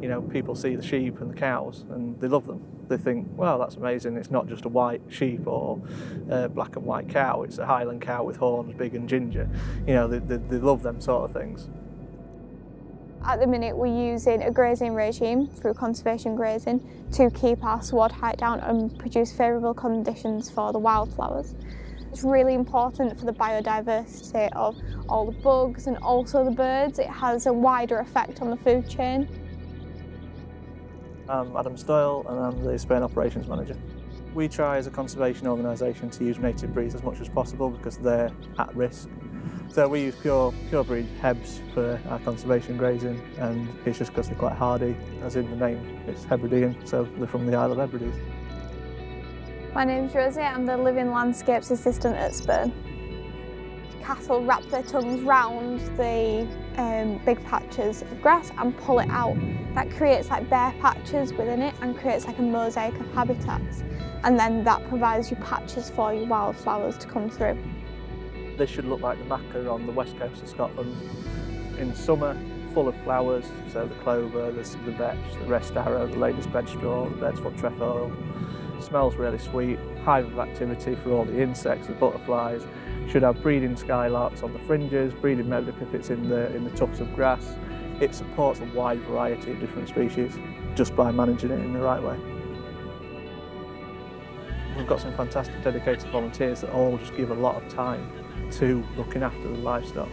You know, people see the sheep and the cows and they love them. They think, well, that's amazing, it's not just a white sheep or a black and white cow, it's a Highland cow with horns big and ginger. You know, they love them sort of things. At the minute we're using a grazing regime through conservation grazing to keep our sward height down and produce favourable conditions for the wildflowers. It's really important for the biodiversity of all the bugs and also the birds. It has a wider effect on the food chain. I'm Adam Stoyle and I'm the Spain Operations Manager. We try as a conservation organisation to use native breeds as much as possible because they're at risk. So we use pure breed Hebs for our conservation grazing, and it's just because they're quite hardy, as in the name, it's Hebridean, so they're from the Isle of Hebrides. My name's Rosie, I'm the Living Landscapes Assistant at Spain. Cattle wrap their tongues round the big patches of grass and pull it out. That creates like bare patches within it and creates like a mosaic of habitats. And then that provides you patches for your wildflowers to come through. This should look like the Maca on the west coast of Scotland. In summer, full of flowers, so the clover, the vetch, the rest arrow, the lady's bedstraw, the bed's foot trefoil. Smells really sweet, hive of activity for all the insects, the butterflies. Should have breeding skylarks on the fringes, breeding meadowpipits in the tufts of grass. It supports a wide variety of different species just by managing it in the right way. We've got some fantastic dedicated volunteers that all just give a lot of time to looking after the livestock.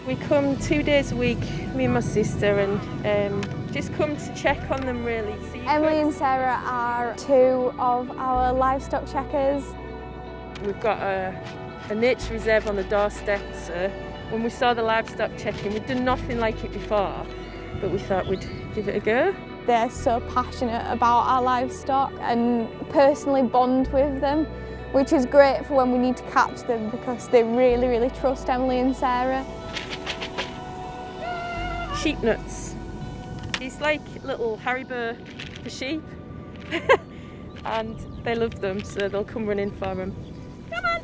We come 2 days a week, me and my sister, and just come to check on them really. Emily and Sarah are two of our livestock checkers. We've got a nature reserve on the doorstep, so when we saw the livestock checking, we'd done nothing like it before, but we thought we'd give it a go. They're so passionate about our livestock and personally bond with them, which is great for when we need to catch them because they really, really trust Emily and Sarah. Sheep nuts. It's like little Haribo for sheep and they love them, so they'll come running for them. Come on!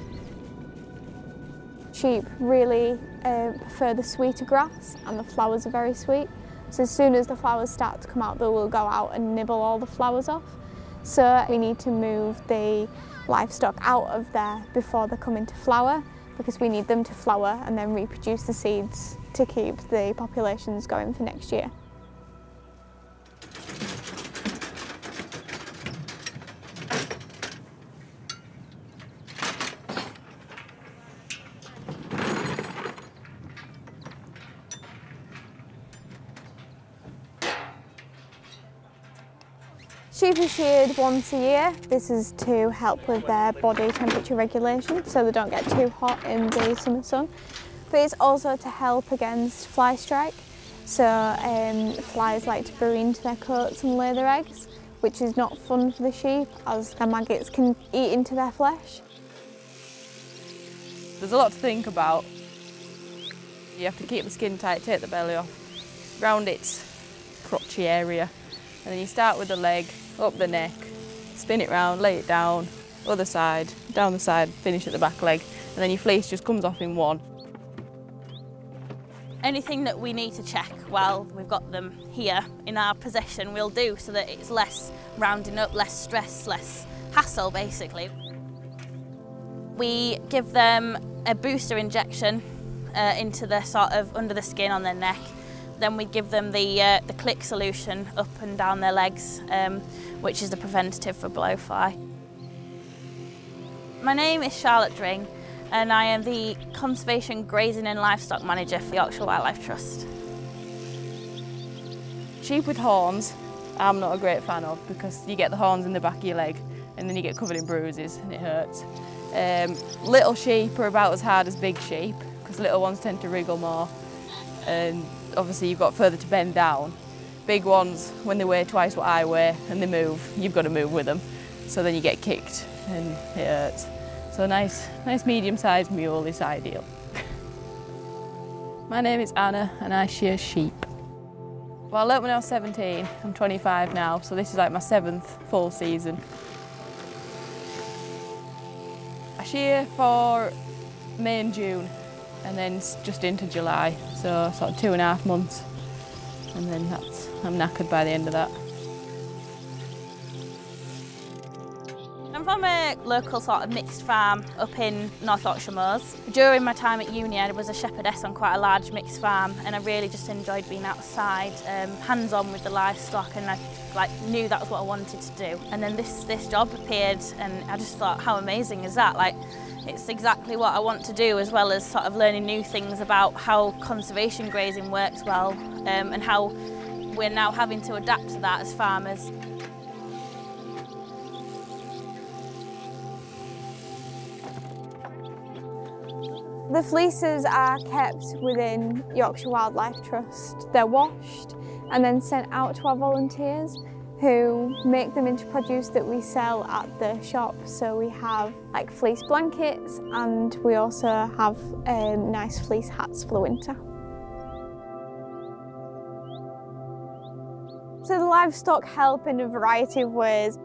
Sheep really prefer the sweeter grass and the flowers are very sweet. So as soon as the flowers start to come out, they will go out and nibble all the flowers off. So we need to move the livestock out of there before they come into flower because we need them to flower and then reproduce the seeds to keep the populations going for next year. Sheep are sheared once a year. This is to help with their body temperature regulation so they don't get too hot in the summer sun. But it's also to help against fly strike. So flies like to burrow into their coats and lay their eggs, which is not fun for the sheep as the maggots can eat into their flesh. There's a lot to think about. You have to keep the skin tight, take the belly off, round its crotchy area. And then you start with the leg, up the neck, spin it round, lay it down, other side, down the side, finish at the back leg, and then your fleece just comes off in one. Anything that we need to check while we've got them here in our possession we'll do so that it's less rounding up, less stress, less hassle basically. We give them a booster injection into the sort of under the skin on their neck. Then we give them the click solution up and down their legs, which is the preventative for blowfly. My name is Charlotte Dring and I am the Conservation Grazing and Livestock Manager for the Yorkshire Wildlife Trust. Sheep with horns, I'm not a great fan of because you get the horns in the back of your leg and then you get covered in bruises and it hurts. Little sheep are about as hard as big sheep because little ones tend to wriggle more. And obviously you've got further to bend down. Big ones, when they weigh twice what I weigh and they move, you've got to move with them. So then you get kicked and it hurts. So nice medium-sized mule is ideal. My name is Anna and I shear sheep. Well, I learnt when I was 17, I'm 25 now, so this is like my 7th full season. I shear for May and June and then just into July, so sort of 2.5 months. and then I'm knackered by the end of that. I'm from a local sort of mixed farm up in North Yorkshire Moors. During my time at uni I was a shepherdess on quite a large mixed farm, and I really just enjoyed being outside, hands-on with the livestock, and I knew that was what I wanted to do. And then this job appeared and I just thought, how amazing is that? Like, it's exactly what I want to do, as well as sort of learning new things about how conservation grazing works well, and how we're now having to adapt to that as farmers. The fleeces are kept within Yorkshire Wildlife Trust. They're washed and then sent out to our volunteers, who make them into produce that we sell at the shop. So we have like fleece blankets, and we also have nice fleece hats for the winter. So the livestock help in a variety of ways.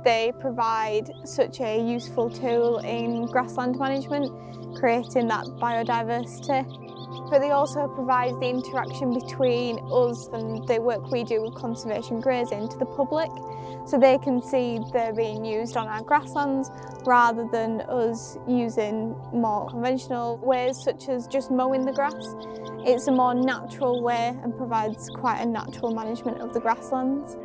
They provide such a useful tool in grassland management, creating that biodiversity. But they also provide the interaction between us and the work we do with conservation grazing to the public, so they can see they're being used on our grasslands rather than us using more conventional ways such as just mowing the grass. It's a more natural way and provides quite a natural management of the grasslands.